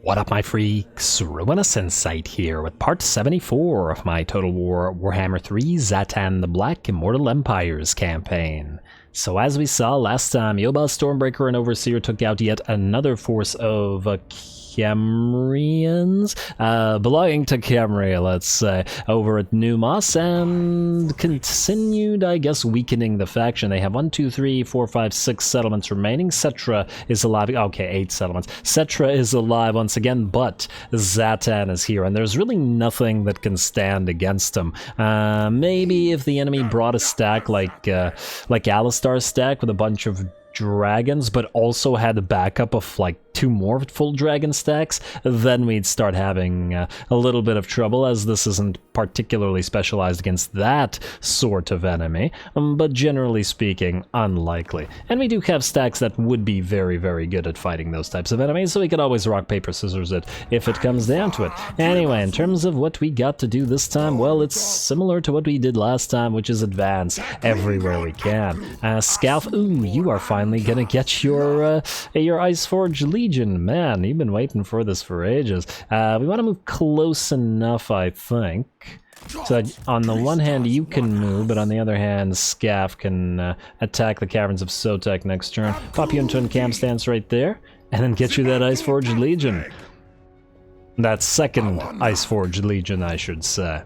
What up, my freaks? RuinousInsight here with part 74 of my Total Warhammer 3 Zhatan the Black Immortal Empires campaign. So as we saw last time, Yoba, Stormbreaker, and Overseer took out yet another force of Camrians, belonging to Camria, let's say, over at Numas, and continued, I guess, weakening the faction. They have 1, 2, 3, 4, 5, 6 settlements remaining. Cetra is alive. Okay, 8 settlements. Cetra is alive once again, but Zhatan is here, and there's really nothing that can stand against him. Maybe if the enemy brought a stack like Alistar's stack with a bunch of dragons, but also had a backup of like 2 more full dragon stacks, then we'd start having a little bit of trouble, as this isn't particularly specialized against that sort of enemy, but generally speaking, unlikely. And we do have stacks that would be very, very good at fighting those types of enemies, so we could always rock, paper, scissors it if it comes down to it. Anyway, in terms of what we got to do this time, well, it's similar to what we did last time, which is advance everywhere we can. Scalf, ooh, you are finally gonna get your Iceforge Legion. Man, you've been waiting for this for ages. We want to move close enough, I think. So on the one hand, you can move, but on the other hand, Scaf can attack the caverns of Sotek next turn. Pop you into a camp stance right there, and then get you that Iceforged Legion. That second Iceforged Legion, I should say.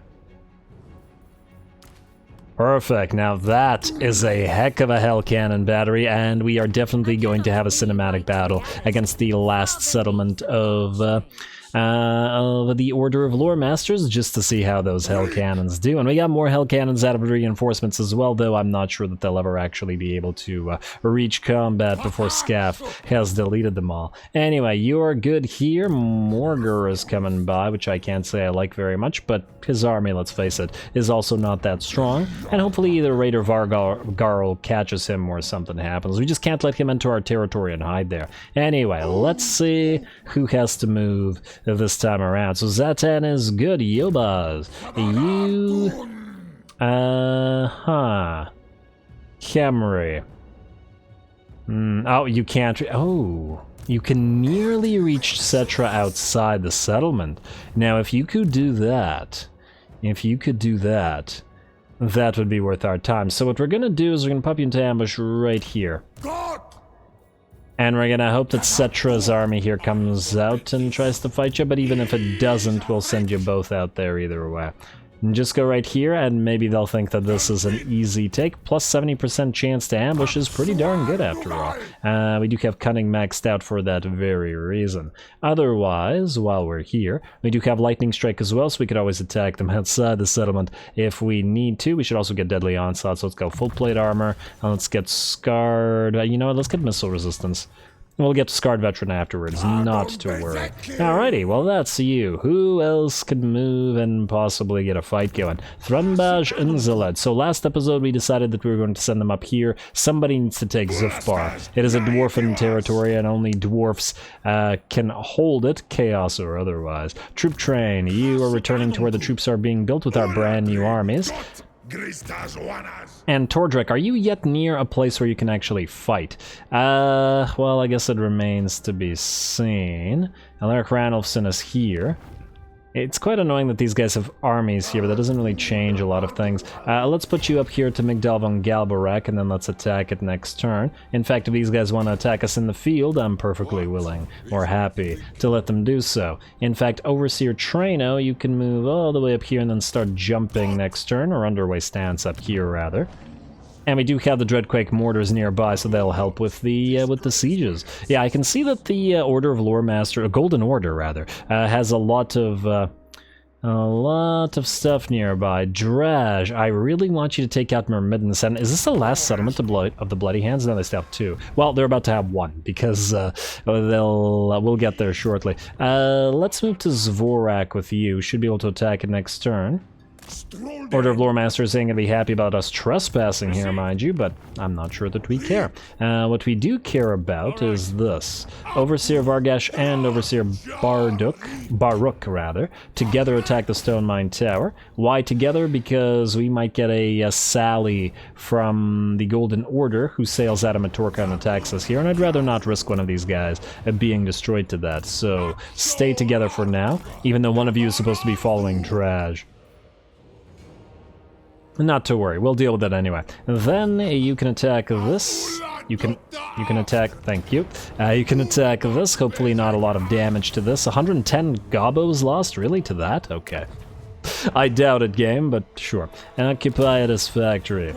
Perfect. Now that is a heck of a hell cannon battery, and we are definitely going to have a cinematic battle against the last settlement of the Order of Lore Masters, just to see how those hell cannons do. And we got more hell cannons out of reinforcements as well, though I'm not sure that they'll ever actually be able to reach combat before Scaf has deleted them all. Anyway, you're good here. Morgur is coming by, which I can't say I like very much, but his army, let's face it, is also not that strong. And hopefully either Raid or Vargarl catches him or something happens. We just can't let him into our territory and hide there. Anyway, let's see who has to move this time around. So Zhatan is good. Yobaz, you Camry. Oh, you can't. Oh, you can nearly reach Cetra outside the settlement. Now, if you could do that, that would be worth our time. So what we're gonna do is we're gonna pop you into ambush right here. And we're gonna hope that Cetra's army here comes out and tries to fight you, but even if it doesn't, we'll send you both out there either way. And just go right here, and maybe they'll think that this is an easy take. Plus 70% chance to ambush is pretty darn good after all. We do have Cunning maxed out for that very reason. Otherwise, while we're here, we do have Lightning Strike as well, so we could always attack them outside the settlement if we need to. We should also get Deadly Onslaught, so let's go full plate armor, and let's get Scarred. You know what, let's get Missile Resistance. We'll get Scarred Veteran afterwards, not to worry. Alrighty, well that's you. Who else could move and possibly get a fight going? Thrumbaj Unzaled. So last episode we decided that we were going to send them up here. Somebody needs to take Zufbar. It is a dwarfen territory and only dwarfs can hold it, chaos or otherwise. Troop Train, you are returning to where the troops are being built with our brand new armies. And Tordrek, are you yet near a place where you can actually fight? Well, I guess it remains to be seen. Alaric Ranulfson is here. It's quite annoying that these guys have armies here, but that doesn't really change a lot of things. Let's put you up here to Migdal von Galbarak, and then let's attack it next turn. In fact, if these guys want to attack us in the field, I'm perfectly willing or happy to let them do so. In fact, Overseer Traino, you can move all the way up here and then start jumping next turn, or underway stance up here, rather. And we do have the Dreadquake mortars nearby, so they'll help with the sieges. Yeah, I can see that the Order of Lore Master, Golden Order rather, has a lot of stuff nearby. Draj, I really want you to take out Myrmidons. And is this the last settlement of the Bloody Hands? No, they still have 2. Well, they're about to have 1 because we'll get there shortly. Let's move to Zvorak with you. Should be able to attack it next turn. Order of Lore Masters ain't gonna be happy about us trespassing here, mind you, but I'm not sure that we care. What we do care about is this. Overseer Vargash and Overseer Baruk, together attack the Stone Mine Tower. Why together? Because we might get a sally from the Golden Order, who sails out of Matorka and attacks us here, and I'd rather not risk one of these guys being destroyed to that, so stay together for now, even though one of you is supposed to be following Draj. Not to worry, we'll deal with it anyway. Then you can attack this. You can attack, thank you. You can attack this, hopefully not a lot of damage to this. 110 gobos lost, really, to that? Okay. I doubt it, game, but sure. Occupy this factory.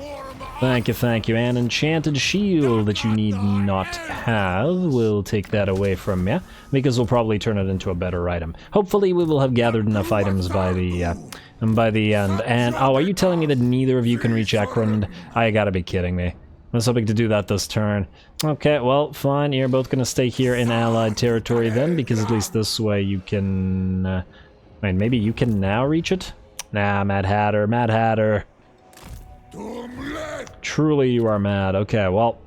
Thank you. An enchanted shield that you need not have. We'll take that away from you, because we'll probably turn it into a better item. Hopefully we will have gathered enough items by the end. And, oh, are you telling me that neither of you can reach Ekrund? I gotta be kidding me. I was hoping to do that this turn. Okay, well, fine. You're both gonna stay here in allied territory then, because at least this way you can... wait, maybe you can now reach it? Nah, Mad Hatter. Truly you are mad. Okay, well...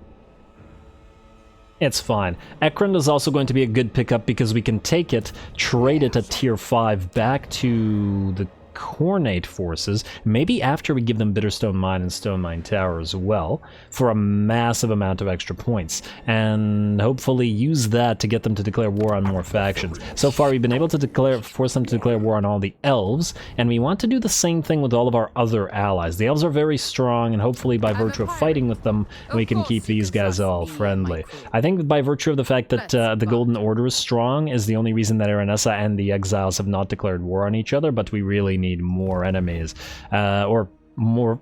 it's fine. Ekrund is also going to be a good pickup because we can take it, trade it at tier 5 back to the Cornate forces, maybe after we give them Bitterstone Mine and Stone Mine Tower as well, for a massive amount of extra points, and hopefully use that to get them to declare war on more factions. So far we've been able to force them to declare war on all the elves, and we want to do the same thing with all of our other allies. The elves are very strong, and hopefully by virtue of fighting with them, we can keep these guys all friendly. I think that by virtue of the fact that the Golden Order is strong is the only reason that Aranessa and the Exiles have not declared war on each other, but we really need more enemies, or more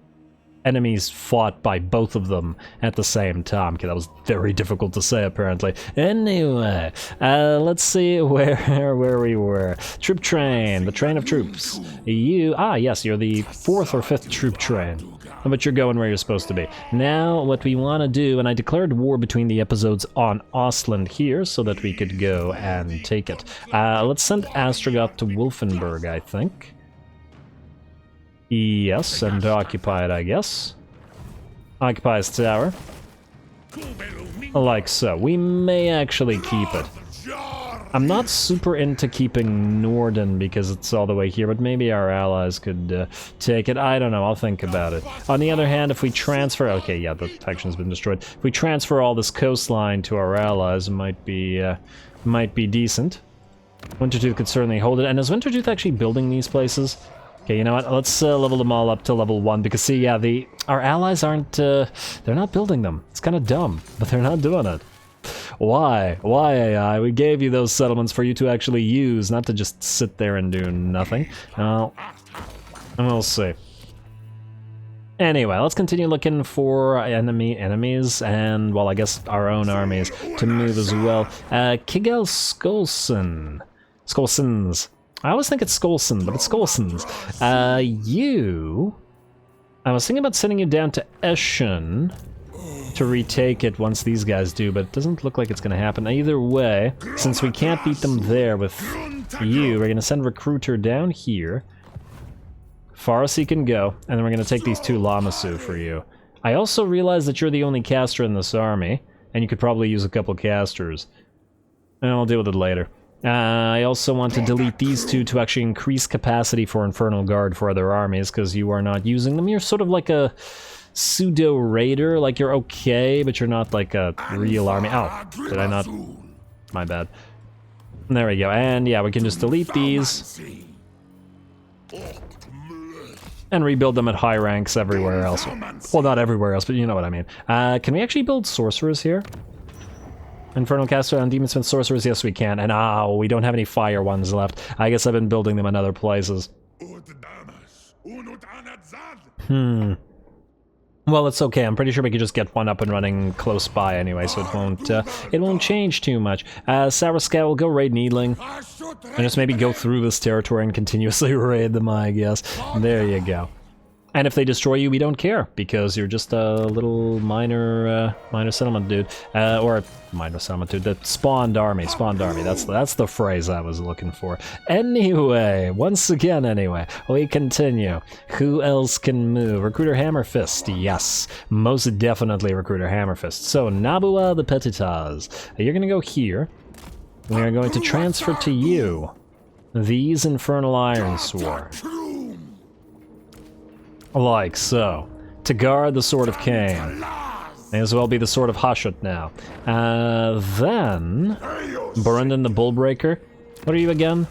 enemies fought by both of them at the same time. Okay, that was very difficult to say, apparently. Anyway, let's see where we were. Troop train, the train of troops. Yes, you're the 4th or 5th troop train. But you're going where you're supposed to be. Now, what we want to do, and I declared war between the episodes on Ostland here, so that we could go and take it. Let's send Astrogoth to Wolfenburg, I think. Yes, and occupy it, I guess. Occupy his tower. Like so. We may actually keep it. I'm not super into keeping Norden because it's all the way here, but maybe our allies could take it. I don't know, I'll think about it. On the other hand, if we transfer... okay, yeah, the faction's been destroyed. If we transfer all this coastline to our allies, it might be decent. Wintertooth could certainly hold it. And is Wintertooth actually building these places? Okay, you know what? Let's level them all up to level 1, because see, yeah, our allies aren't, they're not building them. It's kind of dumb, but they're not doing it. Why? Why, AI? We gave you those settlements for you to actually use, not to just sit there and do nothing. Well, we'll see. Anyway, let's continue looking for enemies, and, well, I guess our own armies to move as well. Kigel Skolsons. I always think it's Skolson, but it's Skolsons. I was thinking about sending you down to Eschen to retake it once these guys do, but it doesn't look like it's going to happen. Either way, since we can't beat them there with you, we're going to send Recruiter down here. Far as he can go, and then we're going to take these 2 Lamasu for you. I also realize that you're the only caster in this army, and you could probably use a couple casters. And I'll deal with it later. I also want to delete these 2 to actually increase capacity for Infernal Guard for other armies, because you are not using them. You're sort of like a pseudo-raider, like you're okay, but you're not like a real army. Oh, did I not? My bad. There we go, and yeah, we can just delete these. And rebuild them at high ranks everywhere else. Well, not everywhere else, but you know what I mean. Can we actually build sorcerers here? Infernal Caster and Demonsmith Sorcerers? Yes, we can. And we don't have any fire ones left. I guess I've been building them in other places. Well, it's okay. I'm pretty sure we could just get one up and running close by anyway, so it won't change too much. Sarascal will go raid Needling. And just maybe go through this territory and continuously raid them, I guess. There you go. And if they destroy you, we don't care, because you're just a little minor settlement dude. Or minor settlement dude, that spawned army, that's the phrase I was looking for. Anyway, once again anyway, we continue. Who else can move? Recruiter Hammerfist, yes. Most definitely Recruiter Hammerfist. So, Nabua the Petitas, you're gonna go here. We are going to transfer to you these Infernal Ironsworn. Like so. To guard the Sword of Cain. May as well be the Sword of Hashut now. Then... Burundin the Bullbreaker. What are you again?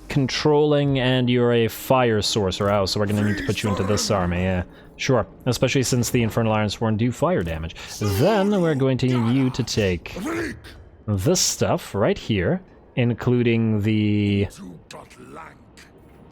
Controlling, and you're a fire sorcerer. Oh, so we're gonna need to put you into this army, yeah. Sure, especially since the Infernal Ironsworn do fire damage. Then we're going to need you to take this stuff right here, including the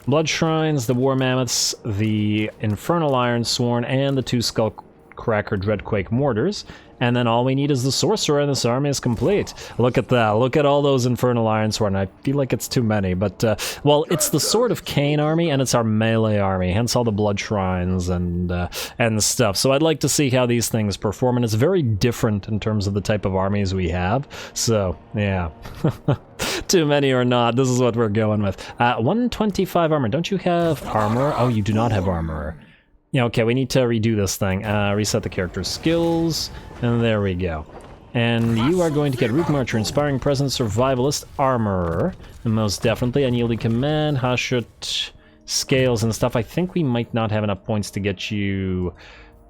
Blood Shrines, the War Mammoths, the Infernal Ironsworn, and the 2 Skullcracker Dreadquake Mortars. And then all we need is the Sorcerer, and this army is complete. Look at that. Look at all those Infernal Ironsworn. I feel like it's too many, but, well, it's the Sword of Cain army, and it's our melee army, hence all the Blood Shrines and stuff. So I'd like to see how these things perform, and it's very different in terms of the type of armies we have. So, yeah. Too many or not, this is what we're going with. 125 armor. Don't you have armor? Oh, you do not have armor. Yeah, okay, we need to redo this thing. Reset the character's skills, and there we go. And you are going to get Root Marcher, Inspiring Presence, Survivalist, Armorer, most definitely, Unyielding Command, Hashut, Scales and stuff. I think we might not have enough points to get you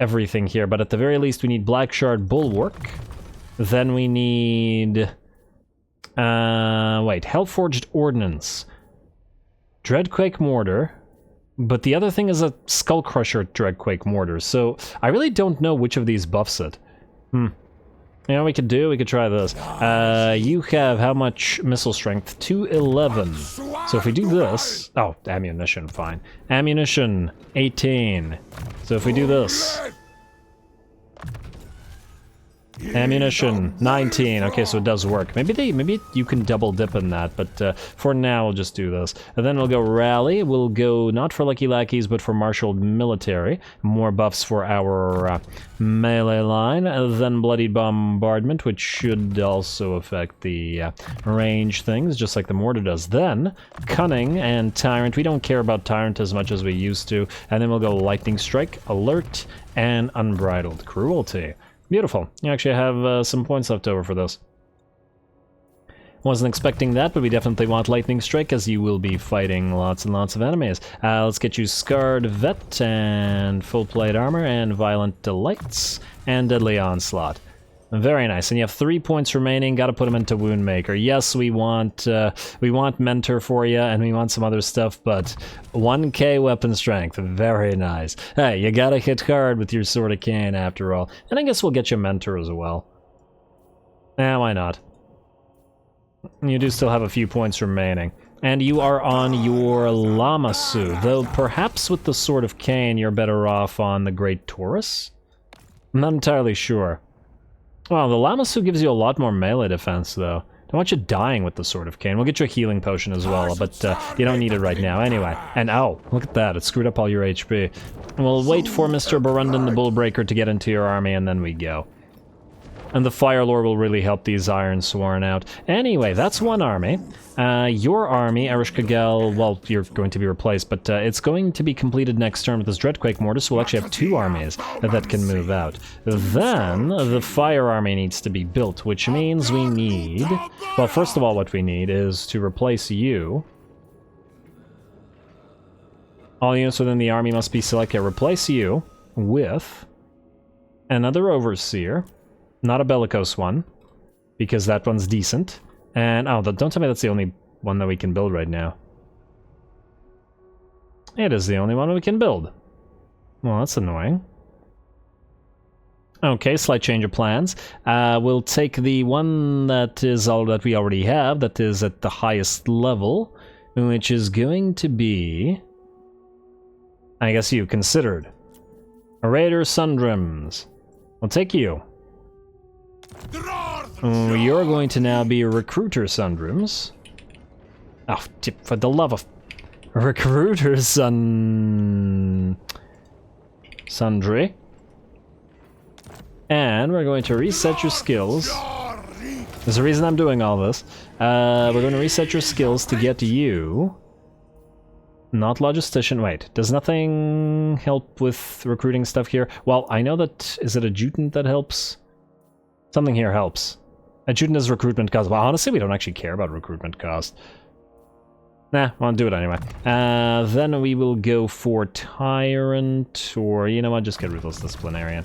everything here, but at the very least we need Black Shard Bulwark. Then we need... wait, Hellforged Ordnance, Dreadquake Mortar, but the other thing is a Skullcrusher Dreadquake Mortar, so I really don't know which of these buffs it. You know what we could try this. You have how much missile strength? 211. So if we do this... Oh, ammunition, fine. Ammunition, 18. So if we do this... Ammunition, 19. Okay, so it does work. Maybe you can double dip in that, but for now we'll just do this. And then we'll go Rally. We'll go not for Lucky Lackeys, but for Marshaled Military. More buffs for our melee line. Then Bloodied Bombardment, which should also affect the range things, just like the Mortar does. Then Cunning and Tyrant. We don't care about Tyrant as much as we used to. And then we'll go Lightning Strike, Alert, and Unbridled Cruelty. Beautiful. You actually have some points left over for this. Wasn't expecting that, but we definitely want Lightning Strike, as you will be fighting lots and lots of enemies. Let's get you Scarred Vet, and Full Plate Armor, and Violent Delights, and Deadly Onslaught. Very nice, and you have 3 points remaining. Gotta put them into Woundmaker. Yes, we want Mentor for you, and we want some other stuff, but 1k weapon strength. Very nice. Hey, you gotta hit hard with your Sword of Cain after all. And I guess we'll get you Mentor as well. Why not? You do still have a few points remaining. And you are on your Lamasu, though perhaps with the Sword of Cain you're better off on the Great Taurus? I'm not entirely sure. Well, the Lamasu gives you a lot more melee defense, though. Don't want you dying with the Sword of Cain. We'll get you a healing potion as well, but you don't need it right now anyway. And ow, look at that, it screwed up all your HP. We'll wait for Mr. Burundin the Bullbreaker to get into your army, and then we go. And the Fire Lord will really help these Ironsworn out. Anyway, that's one army. Your army, Erish Kagel, well, you're going to be replaced, but it's going to be completed next turn with this Dreadquake Mortar, so we'll actually have 2 armies that can move out. Then, the Fire Army needs to be built, which means we need... Well, first of all, what we need is to replace you. All units within the army must be selected. Replace you with another Overseer. Not a Bellicose one, because that one's decent. And, oh, don't tell me that's the only one that we can build right now. It is the only one we can build. Well, that's annoying. Okay, slight change of plans. We'll take the one that is all that we already have, that is at the highest level, which is going to be... I guess you considered. Raider Sundrims. We'll take you. You're going to now be a Recruiter Sundrims. Oh, for the love of... Recruiter sundry. And we're going to reset your skills. There's a reason I'm doing all this. We're going to reset your skills to get you... Not logistician. Wait, does nothing help with recruiting stuff here? Well, I know that... Is it adjutant that helps? Something here helps. Adjutant is recruitment cost. Well, honestly, we don't actually care about recruitment cost. Nah, I'll do it anyway. Then we will go for Tyrant, or you know what, just get Ruthless Disciplinarian.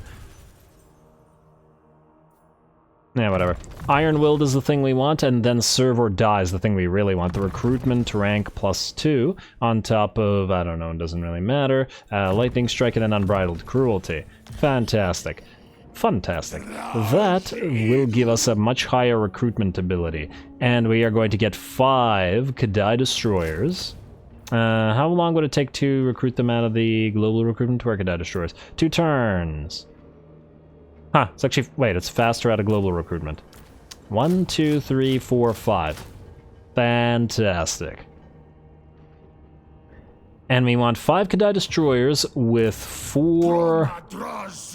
Yeah, whatever. Iron Willed is the thing we want, and then Serve or Die is the thing we really want. The recruitment rank +2 on top of, I don't know, it doesn't really matter. Lightning Strike and an Unbridled Cruelty. Fantastic. Fantastic. That will give us a much higher recruitment ability. And we are going to get 5 Kadai Destroyers. How long would it take to recruit them out of the global recruitment to our Kadai Destroyers? 2 turns. Huh, it's actually... Wait, it's faster out of global recruitment. 1, 2, 3, 4, 5. Fantastic. And we want 5 Kadai Destroyers with 4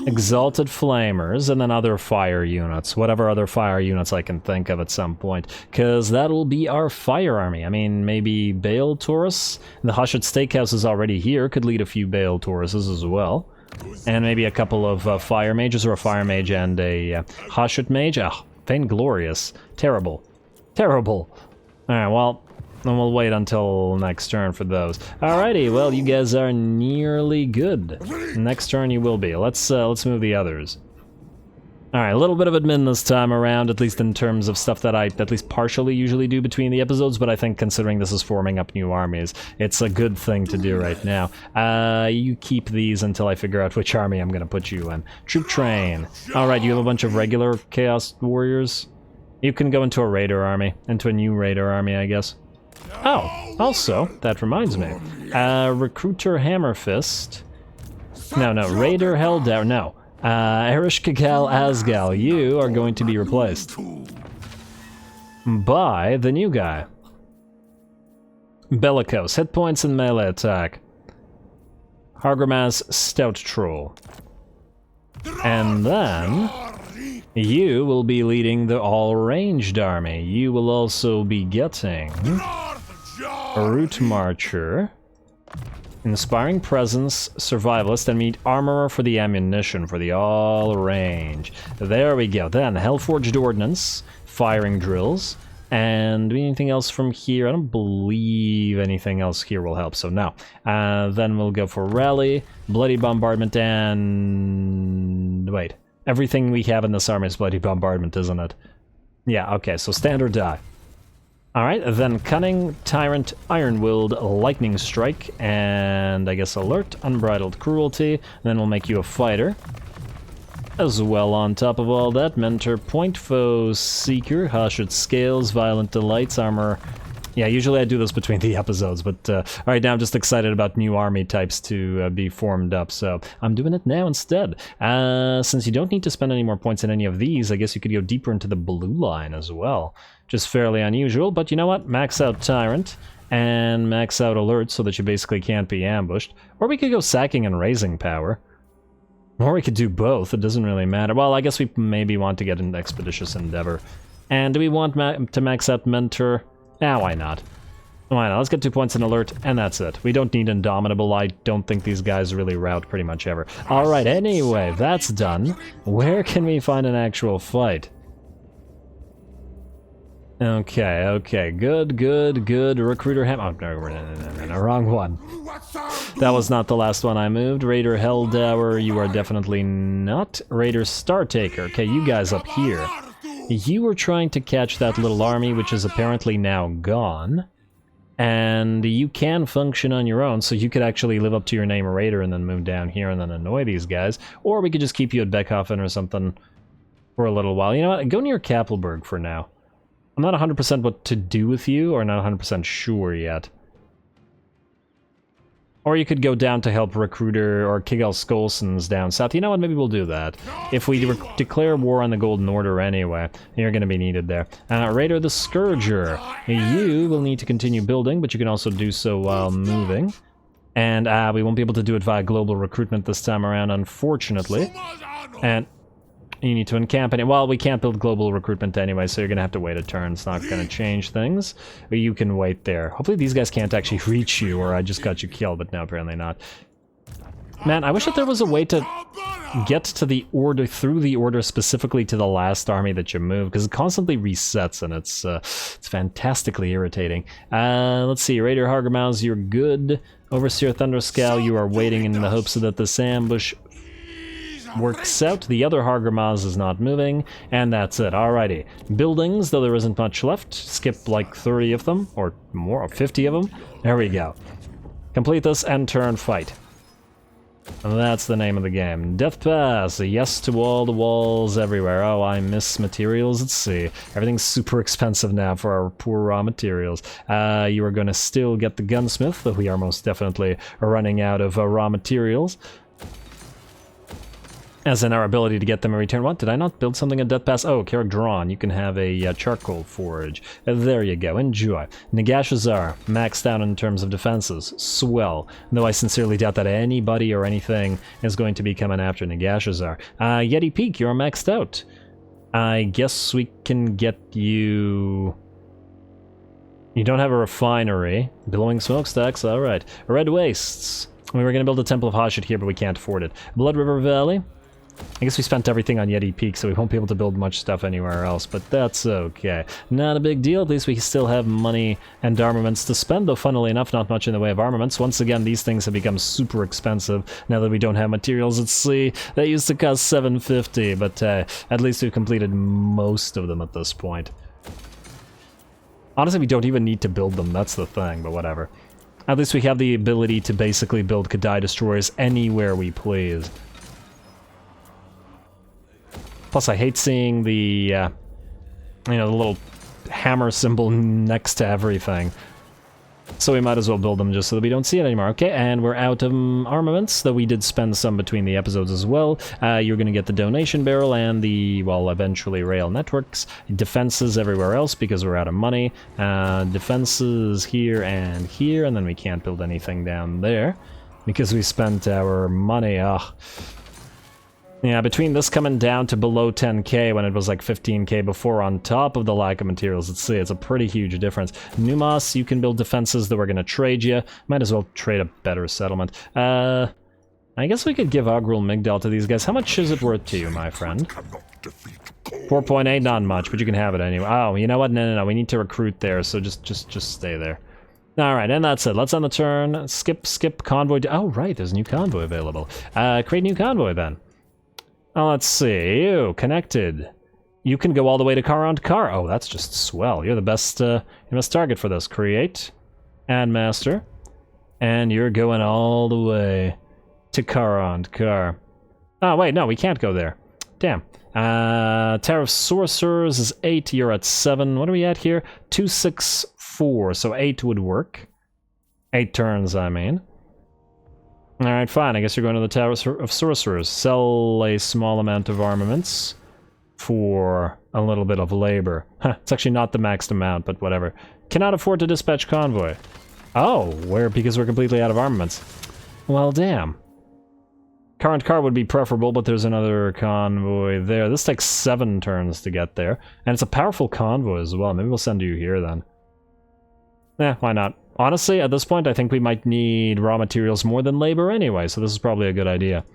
Exalted Flamers and then other fire units. Whatever other fire units I can think of at some point. Because that'll be our fire army. I mean, maybe Bale Taurus? The Hushed Steakhouse is already here. Could lead a few Bale Tauruses as well. And maybe a couple of fire mages, or a fire mage and a Hushed mage. Ah, Vainglorious. Terrible. Terrible. Alright, well... Then we'll wait until next turn for those. Alrighty, well, you guys are nearly good. Next turn you will be. Let's move the others. Alright, a little bit of admin this time around, at least in terms of stuff that I at least partially usually do between the episodes, but I think considering this is forming up new armies, it's a good thing to do right now. You keep these until I figure out which army I'm gonna put you in. Troop Train. Alright, you have a bunch of regular Chaos Warriors. You can go into a Raider army, into a new Raider army, I guess. Oh, also, that reminds me. Recruiter Hammerfist. No, Raider Helldower, no. Erish Kagal Asgal, you are going to be replaced by the new guy. Bellicose, hit points and melee attack. Hargrimaz Stout Troll. And then... you will be leading the all-ranged army. You will also be getting... a Root Marcher, Inspiring Presence, Survivalist, and meet Armorer for the ammunition for the all-range. There we go. Then Hellforged Ordnance, Firing Drills, and anything else from here? I don't believe anything else here will help, so no. Then we'll go for Rally, Bloody Bombardment, and... wait. Everything we have in this army is Bloody Bombardment, isn't it? Yeah, okay, so stand or die. Alright, then Cunning, Tyrant, Iron-Willed, Lightning Strike, and I guess Alert, Unbridled Cruelty, then we'll make you a fighter. As well, on top of all that, Mentor, Point, Foe, Seeker, Hushed Scales, Violent Delights, Armor... Yeah, usually I do this between the episodes, but right now I'm just excited about new army types to be formed up, so I'm doing it now instead. Since you don't need to spend any more points in any of these, I guess you could go deeper into the blue line as well. Just fairly unusual, but you know what? Max out Tyrant and max out Alert so that you basically can't be ambushed. Or we could go Sacking and Raising Power. Or we could do both, it doesn't really matter. Well, I guess we maybe want to get an Expeditious Endeavor. And do we want to max out Mentor? Ah, why not? Why not? Let's get 2 points in Alert, and that's it. We don't need Indomitable. I don't think these guys really rout pretty much ever. Alright, anyway, that's done. Where can we find an actual fight? Okay, good. Recruiter Oh, no, wrong one. That was not the last one I moved. Raider Helldower, you are definitely not. Raider Startaker, okay, you guys up here. You were trying to catch that little army, which is apparently now gone. And you can function on your own, so you could actually live up to your name Raider and then move down here and then annoy these guys. Or we could just keep you at Beckhofen or something for a little while. You know what? Go near Kappelberg for now. I'm not 100% what to do with you, or not 100% sure yet. Or you could go down to help Recruiter or Kigal Skolson's down south. You know what, maybe we'll do that. If we declare war on the Golden Order anyway, you're going to be needed there. Raider the Scourger. You will need to continue building, but you can also do so while moving. And we won't be able to do it via global recruitment this time around, unfortunately. And you need to encamp it. Well, we can't build global recruitment anyway, so you're going to have to wait a turn. It's not going to change things. But you can wait there. Hopefully these guys can't actually reach you, or I just got you killed, but no, apparently not. Man, I wish that there was a way to get to the order, through the order specifically to the last army that you move, because it constantly resets, and it's fantastically irritating. Let's see, Raider Hargermouse, you're good. Overseer Thunderscowl, you are waiting in the hopes that this ambush works out. The other Hargermouse is not moving, and that's it. Alrighty. Buildings, though there isn't much left. Skip like 30 of them, or more, or 50 of them. There we go. Complete this and turn fight. And that's the name of the game. Death Pass, a yes to all the walls everywhere. Oh, I miss materials at sea. Everything's super expensive now for our poor raw materials. You are going to still get the gunsmith, though we are most definitely running out of raw materials. As in our ability to get them in return. What? Did I not build something at Death Pass? Oh, character drawn. You can have a charcoal forge. There you go. Enjoy. Zharr, maxed out in terms of defenses. Swell. Though I sincerely doubt that anybody or anything is going to be coming after Zharr. Yeti Peak, you're maxed out. I guess we can get you... You don't have a refinery. Glowing smokestacks, alright. Red Wastes. We were going to build a Temple of Hashut here, but we can't afford it. Blood River Valley. I guess we spent everything on Yeti Peak, so we won't be able to build much stuff anywhere else, but that's okay. Not a big deal, at least we still have money and armaments to spend, though funnily enough, not much in the way of armaments. Once again, these things have become super expensive now that we don't have materials at sea. They used to cost $750, but at least we've completed most of them at this point. Honestly, we don't even need to build them, that's the thing, but whatever. At least we have the ability to basically build Kadai Destroyers anywhere we please. Plus, I hate seeing the, you know, the little hammer symbol next to everything. So we might as well build them just so that we don't see it anymore. Okay, and we're out of armaments, though we did spend some between the episodes as well. You're going to get the donation barrel and the, well, eventually rail networks. Defenses everywhere else because we're out of money. Defenses here, and then we can't build anything down there because we spent our money. Ugh. Yeah, between this coming down to below 10k when it was like 15k before, on top of the lack of materials at sea, it's a pretty huge difference. Numas, you can build defenses that we're going to trade you. Might as well trade a better settlement. I guess we could give Agrul Migdal to these guys. How much is it worth to you, my friend? 4.8, not much, but you can have it anyway. Oh, you know what? No. We need to recruit there, so just stay there. Alright, and that's it. Let's end the turn. Skip convoy. Oh, right, there's a new convoy available. Create new convoy, then. Oh, let's see. You connected. You can go all the way to Karant Kar. Oh, that's just swell. You're the best target for this. Create. Add master. And you're going all the way to Karant Kar. Oh, wait, no, we can't go there. Damn. Tower of Sorcerers is 8. You're at 7. What are we at here? 2, 6, 4. So 8 would work. 8 turns, I mean. Alright, fine. I guess you're going to the Tower of Sorcerers. Sell a small amount of armaments for a little bit of labor. Huh, it's actually not the maxed amount, but whatever. Cannot afford to dispatch convoy. Oh, because we're completely out of armaments. Well, damn. Current car would be preferable, but there's another convoy there. This takes 7 turns to get there. And it's a powerful convoy as well. Maybe we'll send you here then. Eh, why not? Honestly, at this point, I think we might need raw materials more than labor anyway, so this is probably a good idea.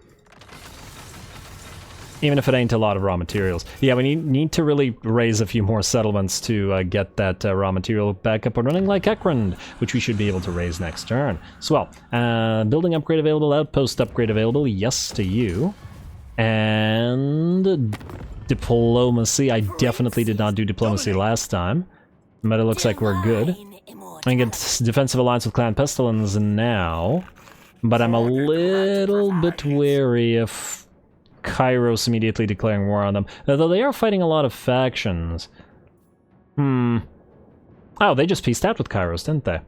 Even if it ain't a lot of raw materials. Yeah, we need to really raise a few more settlements to get that raw material back up and running like Ekrund, which we should be able to raise next turn. So, well, building upgrade available, outpost upgrade available, yes to you. And diplomacy, I definitely did not do diplomacy last time, but it looks like we're good. I can get defensive alliance with Clan Pestilence now, but I'm a little bit wary of Kairos immediately declaring war on them, though they are fighting a lot of factions. Oh, they just peaced out with Kairos, didn't they?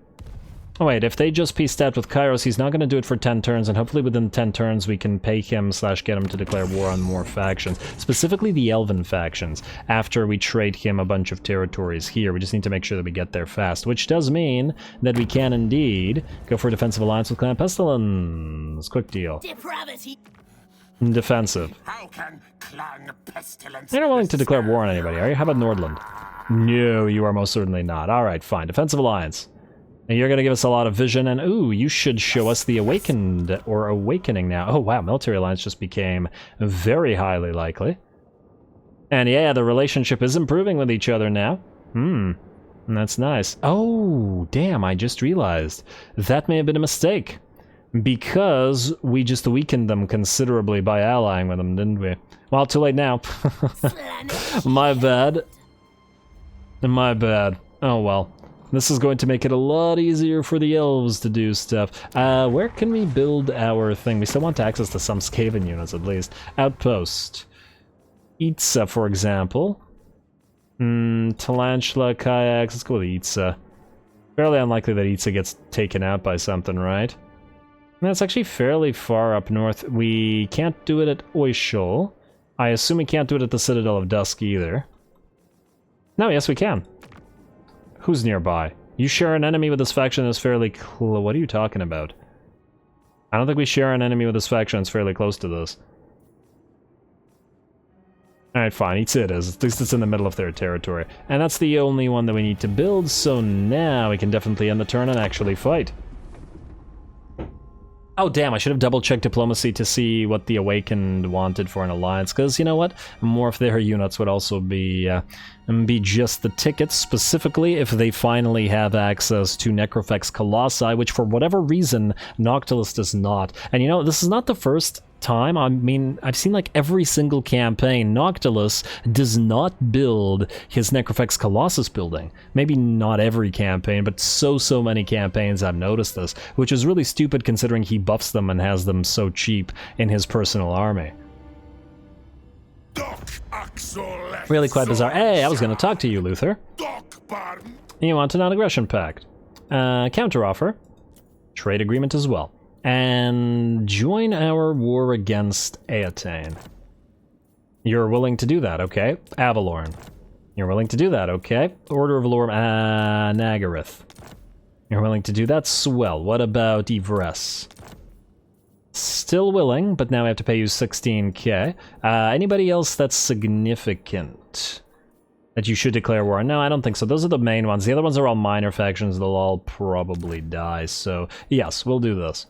Oh wait, if they just pieced out with Kairos, he's not going to do it for 10 turns, and hopefully within 10 turns we can pay him / get him to declare war on more factions. Specifically the Elven factions, after we trade him a bunch of territories here. We just need to make sure that we get there fast, which does mean that we can indeed go for a defensive alliance with Clan Pestilence. Quick deal. Depravity. Defensive. How can Clan Pestilence... You're not willing to declare war on anybody, are you? How about Nordland? No, you are most certainly not. Alright, fine. Defensive alliance. And you're going to give us a lot of vision, and ooh, you should show us the Awakened, or Awakening now. Oh wow, Military Alliance just became very highly likely. And yeah, the relationship is improving with each other now. That's nice. Oh, damn, I just realized. That may have been a mistake. Because we just weakened them considerably by allying with them, didn't we? Well, too late now. My bad. My bad. Oh well. This is going to make it a lot easier for the elves to do stuff. Where can we build our thing? We still want access to some Skaven units, at least. Outpost. Itza, for example. Tarantula, kayaks. Let's go with Itza. Fairly unlikely that Itza gets taken out by something, right? That's actually fairly far up north. We can't do it at Oishul. I assume we can't do it at the Citadel of Dusk either. No, yes we can. Who's nearby? You share an enemy with this faction that's fairly close. What are you talking about? I don't think we share an enemy with this faction that's fairly close to this. Alright, fine. It's it is. At least it's in the middle of their territory. And that's the only one that we need to build, so now we can definitely end the turn and actually fight. Oh damn, I should have double-checked diplomacy to see what the Awakened wanted for an alliance, because you know what? More of their units would also be just the tickets, specifically if they finally have access to Necrofex Colossi, which for whatever reason, Noctilus does not. And you know, this is not the first time. I mean, I've seen like every single campaign, Noctilus does not build his Necrofex Colossus building. Maybe not every campaign, but so many campaigns I've noticed this, which is really stupid considering he buffs them and has them so cheap in his personal army. Really quite bizarre. Hey, I was going to talk to you, Luther. You want a non-aggression pact. Counteroffer. Trade agreement as well. And join our war against Eataine. You're willing to do that, okay? Avalorn. You're willing to do that, okay? Order of Lord Nagaryth. You're willing to do that? Swell. What about Yvresse? Still willing, but now I have to pay you 16k. Anybody else that's significant that you should declare war on? No, I don't think so. Those are the main ones. The other ones are all minor factions. They'll all probably die. So, yes, we'll do this.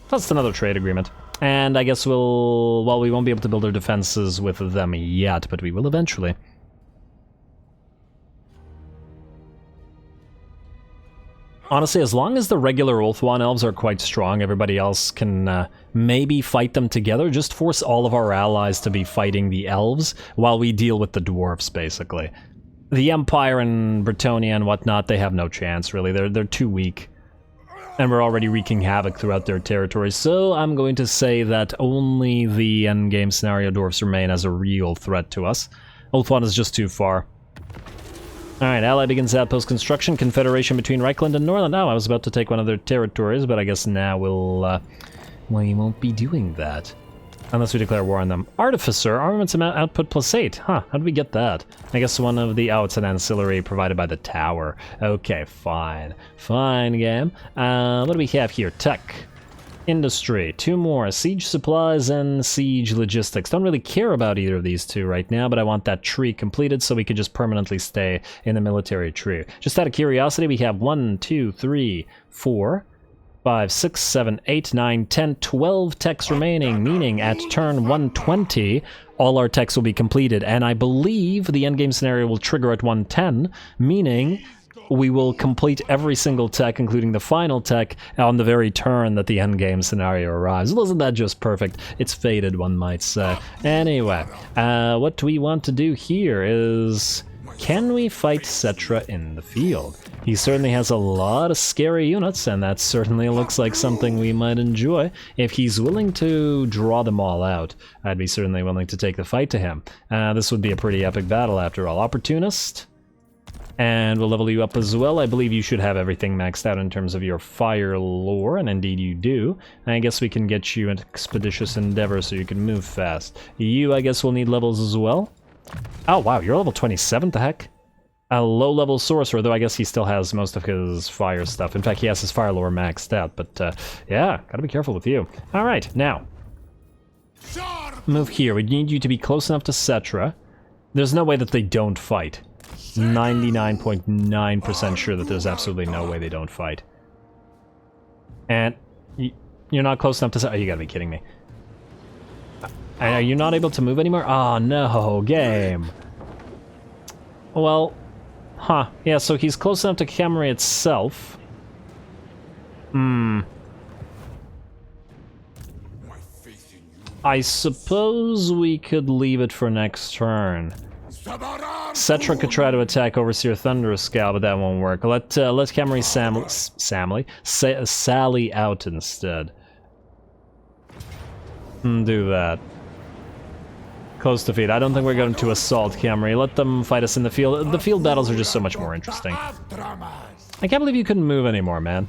That's another trade agreement. And I guess we'll... well, we won't be able to build our defenses with them yet, but we will eventually. Honestly, as long as the regular Ulthuan elves are quite strong, everybody else can maybe fight them together. Just force all of our allies to be fighting the elves while we deal with the dwarves, basically. The Empire and Bretonnia and whatnot, they have no chance, really. They're too weak. And we're already wreaking havoc throughout their territory, so I'm going to say that only the endgame scenario dwarfs remain as a real threat to us. Ulthuan is just too far. Alright, ally begins outpost construction, confederation between Reichland and Norland. Oh, I was about to take one of their territories, but I guess now we'll, we won't be doing that. Unless we declare war on them. Artificer, armaments amount output +8. Huh, how did we get that? I guess one of the... oh, it's an ancillary provided by the tower. Okay, fine. Fine, game. What do we have here? Tech. Industry. 2 more. Siege supplies and siege logistics. Don't really care about either of these two right now, but I want that tree completed so we could just permanently stay in the military tree. Just out of curiosity, we have 1, 2, 3, 4... 5, 6, 7, 8, 9, 10, 12 techs remaining, meaning at turn 120, all our techs will be completed, and I believe the endgame scenario will trigger at 110, meaning we will complete every single tech, including the final tech, on the very turn that the endgame scenario arrives. Wasn't that just perfect? It's fated, one might say. Anyway, what we want to do here is... can we fight Cetra in the field? He certainly has a lot of scary units, and that certainly looks like something we might enjoy. If he's willing to draw them all out, I'd be certainly willing to take the fight to him. This would be a pretty epic battle after all. Opportunist? And we'll level you up as well. I believe you should have everything maxed out in terms of your fire lore, and indeed you do. And I guess we can get you an expeditious endeavor so you can move fast. You, I guess, will need levels as well. Oh, wow, you're level 27, the heck? A low-level sorcerer, though I guess he still has most of his fire stuff. In fact, he has his fire lore maxed out, but yeah, gotta be careful with you. Alright, now. Move here. We need you to be close enough to Cetra. There's no way that they don't fight. 99.9% sure that there's absolutely no way they don't fight. And you're not close enough to... Oh, you gotta be kidding me. And are you not able to move anymore? Oh, no, game. Well, huh. Yeah, so he's close enough to Camry itself. I suppose we could leave it for next turn. Cetra could try to attack Overseer Thunderscale, but that won't work. Let Camry sally out instead. Do that. Close defeat. I don't think we're going to assault Camry. Let them fight us in the field. The field battles are just so much more interesting. I can't believe you couldn't move anymore, man.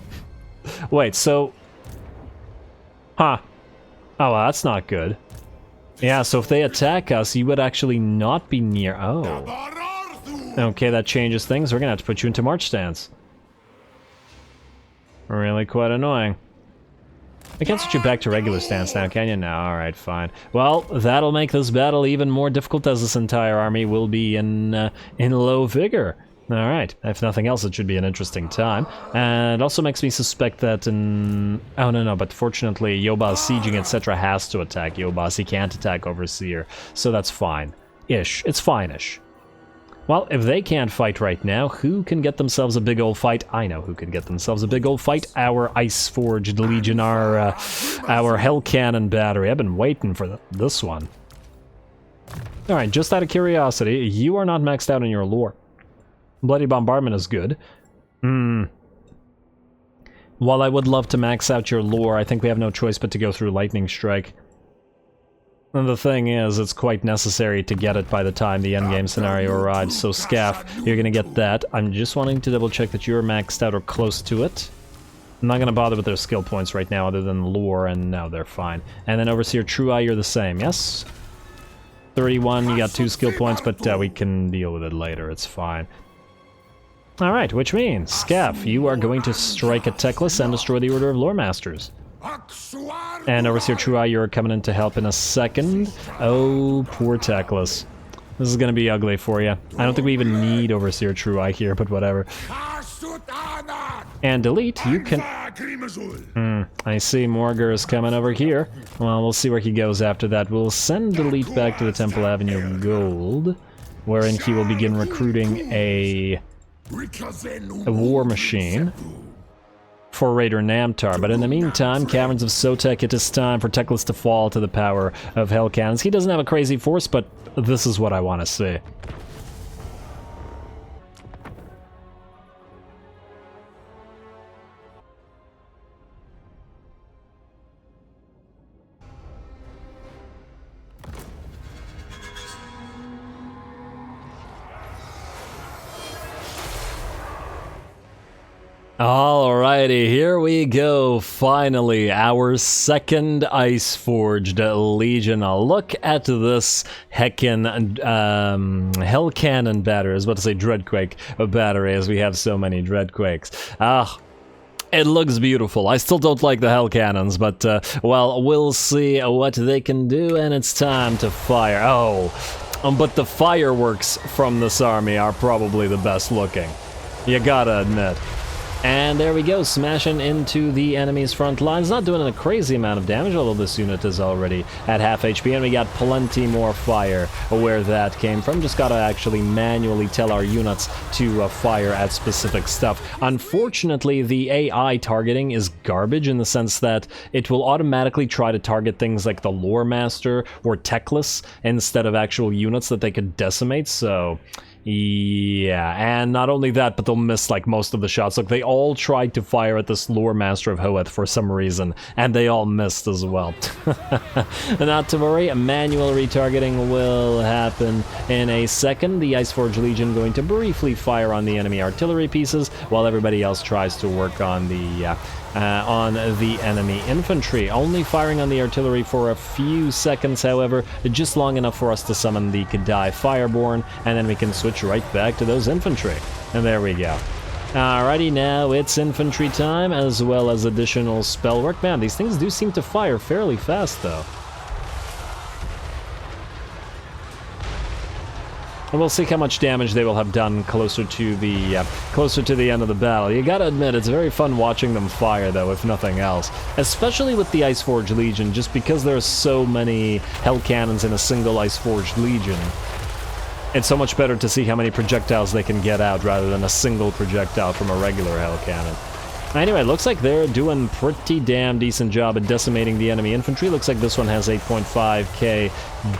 Wait, so... Huh. Oh, well, that's not good. Yeah, so if they attack us, you would actually not be near... Oh. Okay, that changes things. We're gonna have to put you into March stance. Really quite annoying. I can't switch you back to regular stance now, can you? No, alright, fine. Well, that'll make this battle even more difficult as this entire army will be in low vigor. Alright, if nothing else, it should be an interesting time. And it also makes me suspect that in... Oh, no, but fortunately, Yobaz sieging, etc. has to attack Yobaz. He can't attack Overseer, so that's fine. Ish. It's fine-ish. Well, if they can't fight right now, who can get themselves a big old fight? I know who can get themselves a big old fight. Our Ice-Forged Legion, our Hell Cannon battery. I've been waiting for this one. Alright, just out of curiosity, you are not maxed out in your lore. Bloody Bombardment is good. While I would love to max out your lore, I think we have no choice but to go through Lightning Strike. And the thing is, it's quite necessary to get it by the time the endgame scenario arrives, so Scaff, you're gonna get that. I'm just wanting to double check that you're maxed out or close to it. I'm not gonna bother with their skill points right now other than lore, and no, they're fine. And then Overseer True Eye, you're the same, yes? 31, you got 2 skill points, but we can deal with it later, it's fine. Alright, which means, Scaff, you are going to strike at Teclis and destroy the Order of Lore Masters. And Overseer True Eye, you're coming in to help in a second. Oh, poor Teclis. This is gonna be ugly for you. I don't think we even need Overseer True Eye here, but whatever. And delete, you can... I see Morgar is coming over here. Well, we'll see where he goes after that. We'll send delete back to the Temple Avenue Gold, wherein he will begin recruiting a war machine for Raider Namtar, but in the meantime, Caverns of Sotek, it is time for Teclis to fall to the power of Hellcannons. He doesn't have a crazy force, but this is what I want to see. Alrighty, here we go, finally, our second Ice-Forged Legion. Now look at this heckin' Hellcannon battery. I was about to say Dreadquake battery, as we have so many Dreadquakes. It looks beautiful. I still don't like the Hellcannons, but, well, we'll see what they can do, and it's time to fire. But the fireworks from this army are probably the best looking. You gotta admit. And there we go, smashing into the enemy's front lines. Not doing a crazy amount of damage, although this unit is already at half HP, and we got plenty more fire where that came from. Just gotta actually manually tell our units to fire at specific stuff. Unfortunately, the AI targeting is garbage in the sense that it will automatically try to target things like the Lore Master or Teclis instead of actual units that they could decimate, so... Yeah, and not only that, but they'll miss like most of the shots. Look, they all tried to fire at this Lore Master of Hoeth for some reason, and they all missed as well. Not to worry, manual retargeting will happen in a second. The Iceforge Legion going to briefly fire on the enemy artillery pieces, while everybody else tries to work on the enemy infantry. Only firing on the artillery for a few seconds, however, just long enough for us to summon the Kadai Fireborn, and then we can switch right back to those infantry. And there we go. Alrighty, now it's infantry time, as well as additional spell work. Man, these things do seem to fire fairly fast, though. And we'll see how much damage they will have done closer to the end of the battle. You gotta admit, it's very fun watching them fire, though, if nothing else. Especially with the Iceforge Legion, just because there are so many Hell Cannons in a single Iceforged Legion. It's so much better to see how many projectiles they can get out, rather than a single projectile from a regular Hell Cannon. Anyway, looks like they're doing pretty damn decent job at decimating the enemy infantry. Looks like this one has 8.5k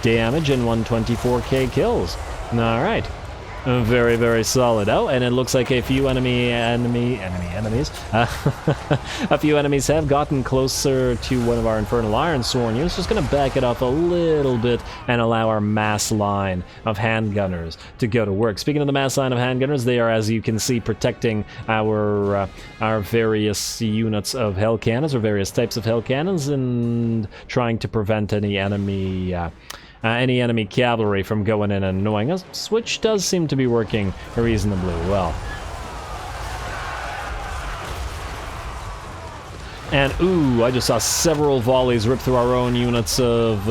damage and 124k kills. Alright. Very, very solid. Oh, and it looks like a few enemies. A few enemies have gotten closer to one of our Infernal Ironsworn units. Just gonna back it up a little bit and allow our mass line of handgunners to go to work. Speaking of the mass line of handgunners, they are, as you can see, protecting our various units of Hell Cannons, or various types of Hell Cannons, and trying to prevent any enemy cavalry from going in and annoying us, which does seem to be working reasonably well. And ooh, I just saw several volleys rip through our own units of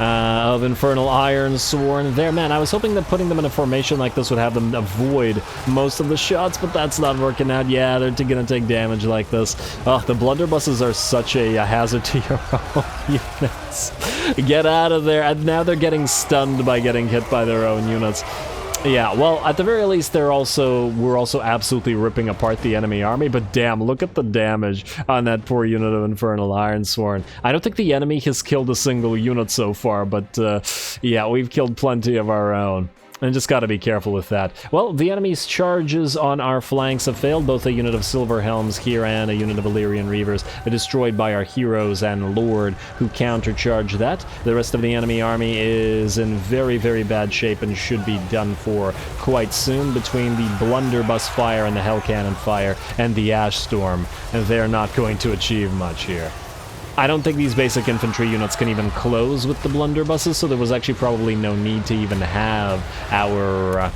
Infernal Ironsworn there. Man, I was hoping that putting them in a formation like this would have them avoid most of the shots, but that's not working out. Yeah, they're gonna take damage like this. Oh, the blunderbusses are such a hazard to your own units. Get out of there. And now they're getting stunned by getting hit by their own units. Yeah, well, at the very least, we're also absolutely ripping apart the enemy army, but damn, look at the damage on that poor unit of Infernal Ironsworn. I don't think the enemy has killed a single unit so far, but yeah, we've killed plenty of our own. And just gotta be careful with that. Well, the enemy's charges on our flanks have failed. Both a unit of Silver Helms here and a unit of Illyrian Reavers are destroyed by our heroes and Lord, who countercharge that. The rest of the enemy army is in very, very bad shape and should be done for quite soon. Between the Blunderbuss fire and the Hell Cannon fire and the Ash Storm, they're not going to achieve much here. I don't think these basic infantry units can even close with the blunderbusses, so there was actually probably no need to even have our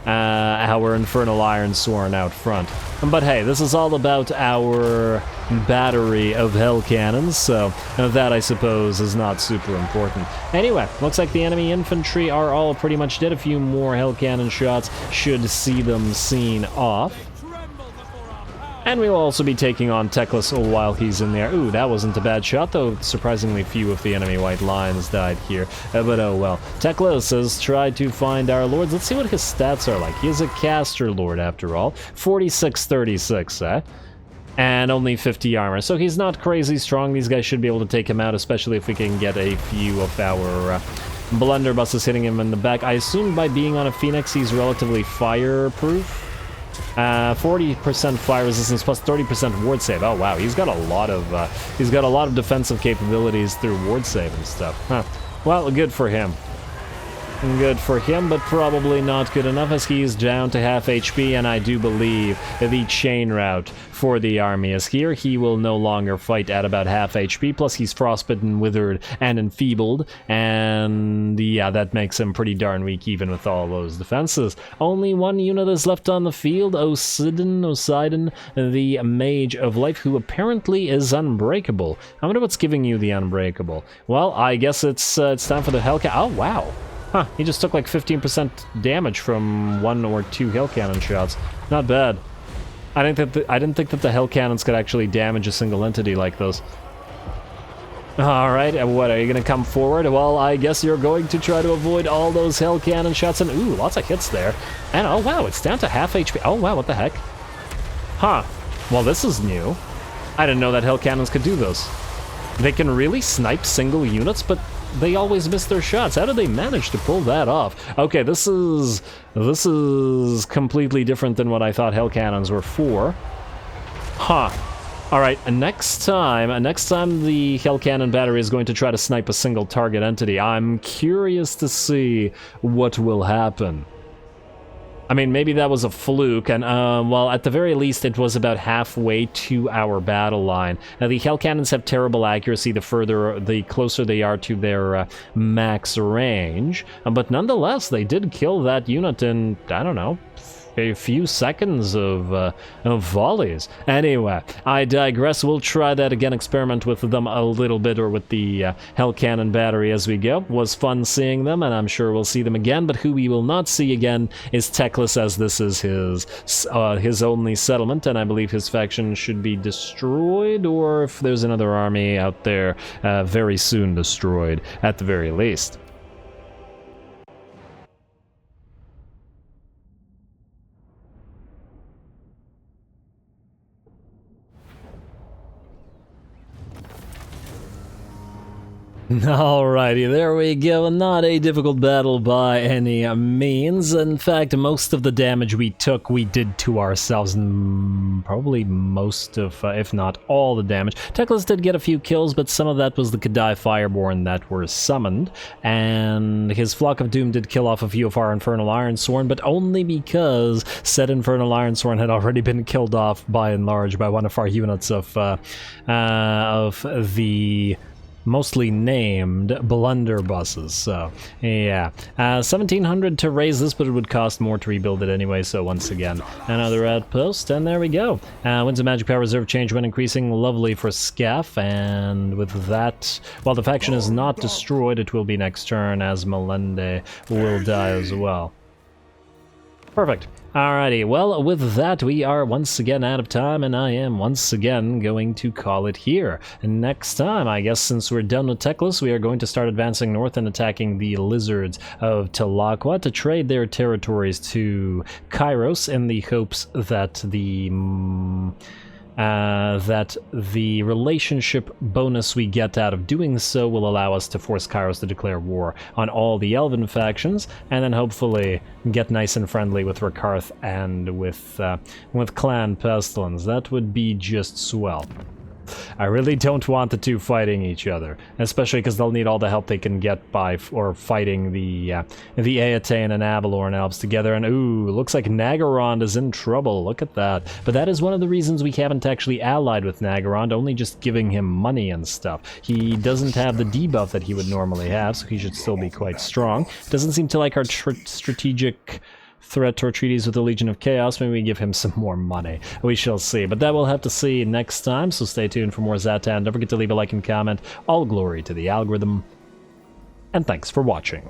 Infernal Ironsworn out front. But hey, this is all about our battery of Hell Cannons, so that, I suppose, is not super important. Anyway, looks like the enemy infantry are all pretty much dead. A few more Hell Cannon shots should see them seen off. And we'll also be taking on Teclis while he's in there. Ooh, that wasn't a bad shot, though surprisingly few of the enemy white lions died here. But oh well. Teclis has tried to find our lords. Let's see what his stats are like. He is a caster lord, after all. 46-36, eh? And only 50 armor, so he's not crazy strong. These guys should be able to take him out, especially if we can get a few of our blunderbusses hitting him in the back. I assume by being on a Phoenix, he's relatively fireproof. 40% fire resistance plus 30% ward save. Oh wow, he's got a lot of defensive capabilities through ward save and stuff. Huh. Well, good for him. Good for him, but probably not good enough, as he is down to half HP, and I do believe the chain route for the army is here. He will no longer fight at about half HP, plus he's frostbitten, withered, and enfeebled, and yeah, that makes him pretty darn weak even with all those defenses. Only one unit is left on the field, Poseidon, the Mage of Life, who apparently is unbreakable. I wonder what's giving you the unbreakable. Well, I guess it's time for the Hellcat. Oh, wow. Huh, he just took like 15% damage from 1 or 2 Hell Cannon shots. Not bad. I didn't think that the Hell Cannons could actually damage a single entity like those. Alright, what, are you gonna come forward? Well, I guess you're going to try to avoid all those Hell Cannon shots, and ooh, lots of hits there. And oh wow, it's down to half HP. Oh wow, what the heck? Huh, well this is new. I didn't know that Hell Cannons could do those. They can really snipe single units, but they always miss their shots. How did they manage to pull that off? Okay, this is completely different than what I thought HELLCANNONS were for. Huh. Alright, next time the HELLCANNON battery is going to try to snipe a single target entity. I'm curious to see what will happen. I mean, maybe that was a fluke, and, well, at the very least, it was about halfway to our battle line. Now, the HELLCANNONS have terrible accuracy the closer they are to their max range, but nonetheless, they did kill that unit in, I don't know, a few seconds of volleys. Anyway, I digress. We'll try that again, experiment with them a little bit, or with the HELLCANNON battery as we go. Was fun seeing them, and I'm sure we'll see them again, but who we will not see again is Teclis, as this is his only settlement, and I believe his faction should be destroyed, or if there's another army out there, very soon destroyed, at the very least. Alrighty, there we go. Not a difficult battle by any means. In fact, most of the damage we took, we did to ourselves, and probably most of, if not all the damage. Teclis did get a few kills, but some of that was the Kadai Fireborn that were summoned, and his Flock of Doom did kill off a few of our Infernal Ironsworn, but only because said Infernal Ironsworn had already been killed off by and large by one of our units of the mostly named blunderbusses. So yeah, 1700 to raise this, but it would cost more to rebuild it anyway. So once again, another outpost, and there we go. Wins of Magic Power Reserve change when increasing, lovely for Scaff. And with that, while the faction is not destroyed, it will be next turn, as Melende will die as well. Perfect. Alrighty, well, with that, we are once again out of time, and I am once again going to call it here. And next time, I guess, since we're done with Teclis, we are going to start advancing north and attacking the lizards of Telaqua to trade their territories to Kairos in the hopes that the relationship bonus we get out of doing so will allow us to force Kairos to declare war on all the Elven factions, and then hopefully get nice and friendly with Rakarth and with Clan Pestilence. That would be just swell. I really don't want the two fighting each other, especially because they'll need all the help they can get by fighting the Eataine and Avalorn elves together. And ooh, looks like Nagarond is in trouble. Look at that. But that is one of the reasons we haven't actually allied with Nagarond, only just giving him money and stuff. He doesn't have the debuff that he would normally have, so he should still be quite strong. Doesn't seem to like our strategic threat or treaties with the Legion of Chaos. Maybe we give him some more money. We shall see. But that we'll have to see next time, so stay tuned for more Zhatan. Don't forget to leave a like and comment. All glory to the algorithm. And thanks for watching.